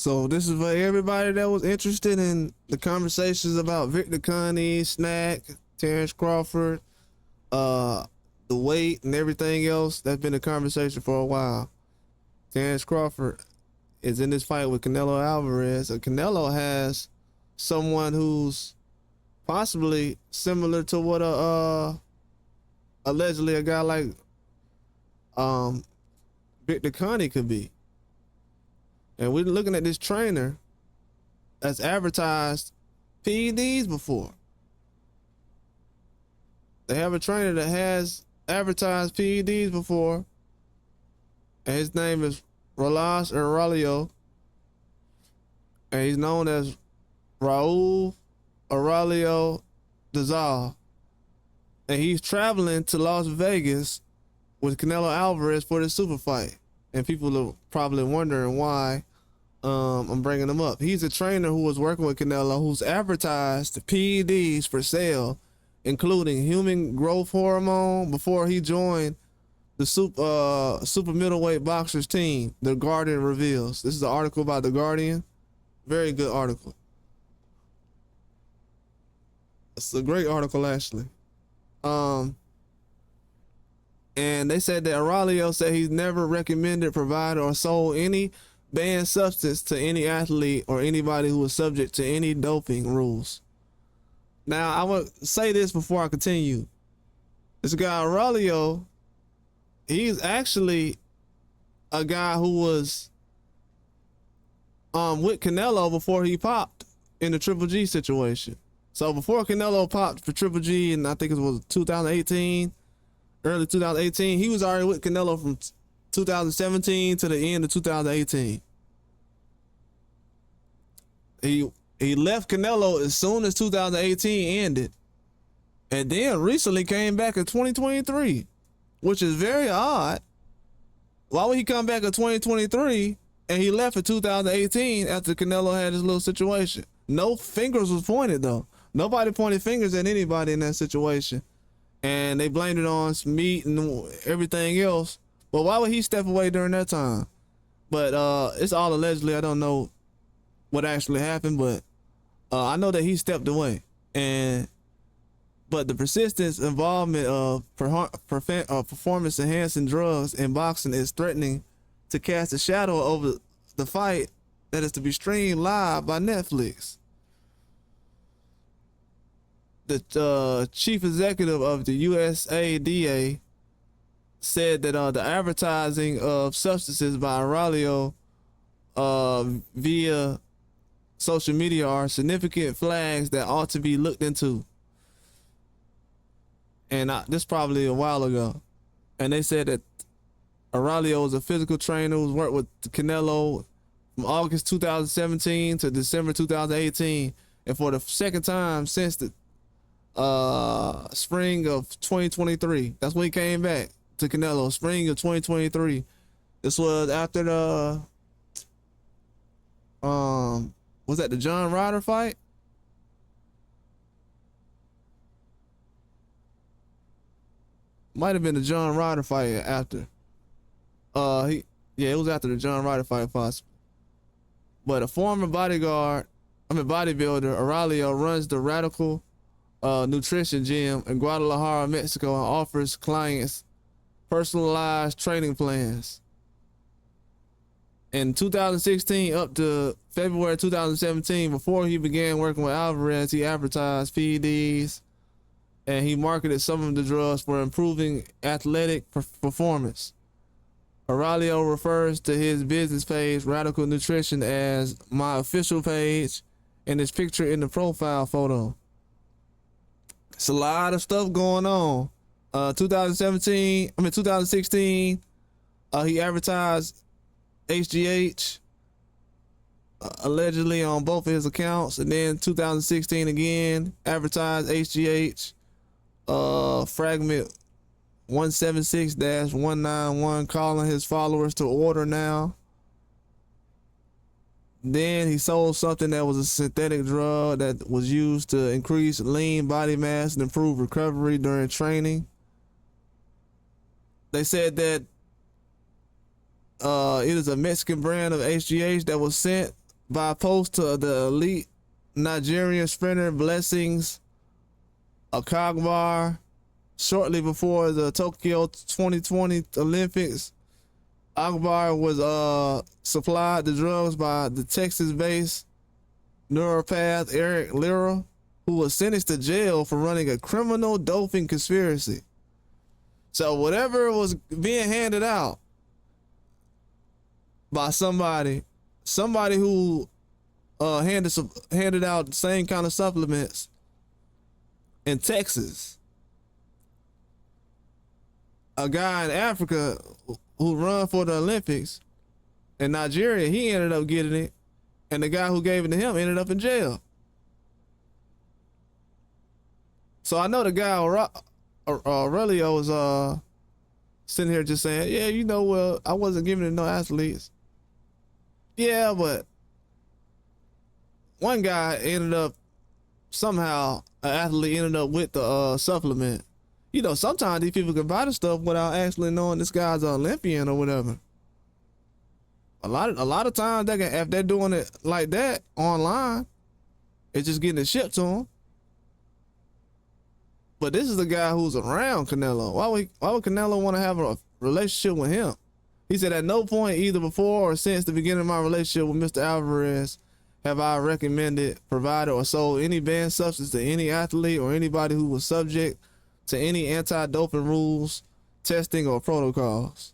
So this is for everybody that was interested in the conversations about Victor Connie, Snack, Terrence Crawford, the weight and everything else. That's been a conversation for a while. Terrence Crawford is in this fight with Canelo Alvarez. And Canelo has someone who's possibly similar to what allegedly a guy like Victor Connie could be. And we're looking at this trainer that's advertised PEDs before. They have a trainer that has advertised PEDs before, and his name is Rolas Aurelio, and he's known as Raul Aurelio Dazal, and he's traveling to Las Vegas with Canelo Alvarez for this super fight. And people are probably wondering why I'm bringing him up. He's a trainer who was working with Canelo, who's advertised PEDs for sale, including human growth hormone, before he joined the super middleweight boxers team. The Guardian reveals. This is an article by The Guardian. Very good article. It's a great article, actually. And they said that Aurelio said he's never recommended, provided, or sold any banned substance to any athlete or anybody who was subject to any doping rules. Now, I would say this before I continue. This guy Aurelio, he's actually a guy who was with Canelo before he popped in the Triple G situation. So before Canelo popped for Triple G, and I think it was 2018, early 2018, he was already with Canelo from 2017 to the end of 2018. He left Canelo as soon as 2018 ended, and then recently came back in 2023, which is very odd. Why would he come back in 2023 and he left in 2018 after Canelo had his little situation? No fingers was pointed though. Nobody pointed fingers at anybody in that situation. And they blamed it on some meat and everything else. But why would he step away during that time? But it's all allegedly. I don't know what actually happened, but I know that he stepped away. But the persistence involvement of performance enhancing drugs in boxing is threatening to cast a shadow over the fight that is to be streamed live by Netflix. The chief executive of the USADA said that the advertising of substances by Aurelio via social media are significant flags that ought to be looked into. And this probably a while ago. And they said that Aurelio was a physical trainer who's worked with Canelo from August 2017 to December 2018. And for the second time since the spring of 2023. That's when he came back to Canelo, spring of 2023. This was after the was that the John Ryder fight? Might have been the John Ryder fight after. It was after the John Ryder fight possibly. But a former bodybuilder, Aurelio runs the Radical nutrition gym in Guadalajara, Mexico, and offers clients personalized training plans. In 2016 up to February 2017, before he began working with Alvarez, he advertised PEDs and he marketed some of the drugs for improving athletic performance. Aurelio refers to his business page, Radical Nutrition, as my official page, and his picture in the profile photo. It's a lot of stuff going on. 2016, he advertised HGH allegedly on both of his accounts, and then 2016 again advertised HGH fragment 176-191, calling his followers to order now. Then he sold something that was a synthetic drug that was used to increase lean body mass and improve recovery during training. They said that it is a Mexican brand of HGH that was sent by a post to the elite Nigerian sprinter Blessings Akagbar shortly before the Tokyo 2020 Olympics. Akbar was supplied the drugs by the Texas-based neuropath Eric Lira, who was sentenced to jail for running a criminal doping conspiracy. So whatever was being handed out by somebody who handed out the same kind of supplements in Texas, a guy in Africa who run for the Olympics in Nigeria, he ended up getting it, and the guy who gave it to him ended up in jail. So I know the guy Aurelio was sitting here just saying, yeah, you know, well, I wasn't giving it to no athletes. Yeah, but one guy ended up somehow, an athlete ended up with the supplement. You know, sometimes these people can buy the stuff without actually knowing this guy's an Olympian or whatever. A lot of times they can, if they're doing it like that online, it's just getting it shipped to them. But this is the guy who's around Canelo. Why would Canelo want to have a relationship with him? He said, at no point, either before or since the beginning of my relationship with Mr. Alvarez, have I recommended, provided, or sold any banned substance to any athlete or anybody who was subject to any anti-doping rules, testing, or protocols.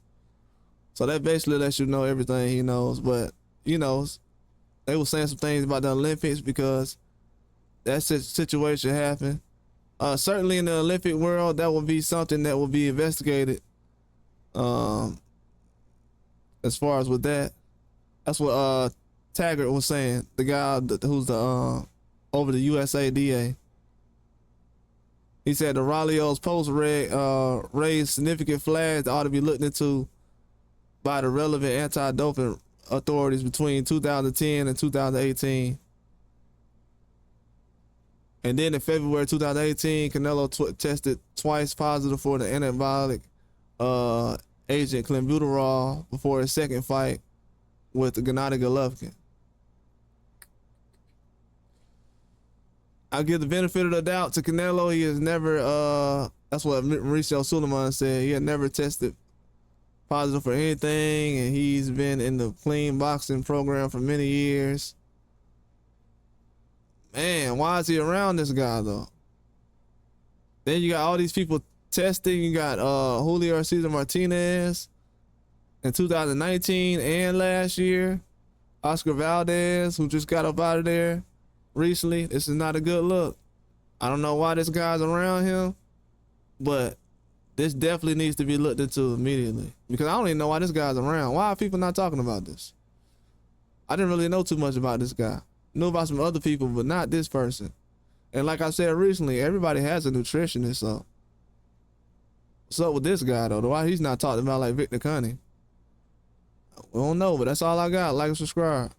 So that basically lets you know everything he knows. But, you know, they were saying some things about the Olympics because that situation happened. Certainly in the Olympic world, that will be something that will be investigated. As far as with that, that's what Taggart was saying, the guy who's the over the USADA. He said the Raulio's post raised significant flags that ought to be looked into by the relevant anti-doping authorities between 2010 and 2018. And then in February 2018, Canelo tested twice positive for the anabolic agent clenbuterol before his second fight with Gennady Golovkin. I'll give the benefit of the doubt to Canelo. He has never, that's what Mauricio Suleiman said, he had never tested positive for anything, and he's been in the clean boxing program for many years. Man, why is he around this guy though? Then you got all these people testing. You got Julio Cesar Martinez in 2019 and last year. Oscar Valdez, who just got up out of there recently. This is not a good look. I don't know why this guy's around him, but this definitely needs to be looked into immediately, because I don't even know why this guy's around. Why are people not talking about this? I didn't really know too much about this guy. Knew about some other people, but not this person. And like I said recently, everybody has a nutritionist, so what's up with this guy though? Why he's not talking about like Victor Cunning? We don't know, but that's all I got. Like and subscribe.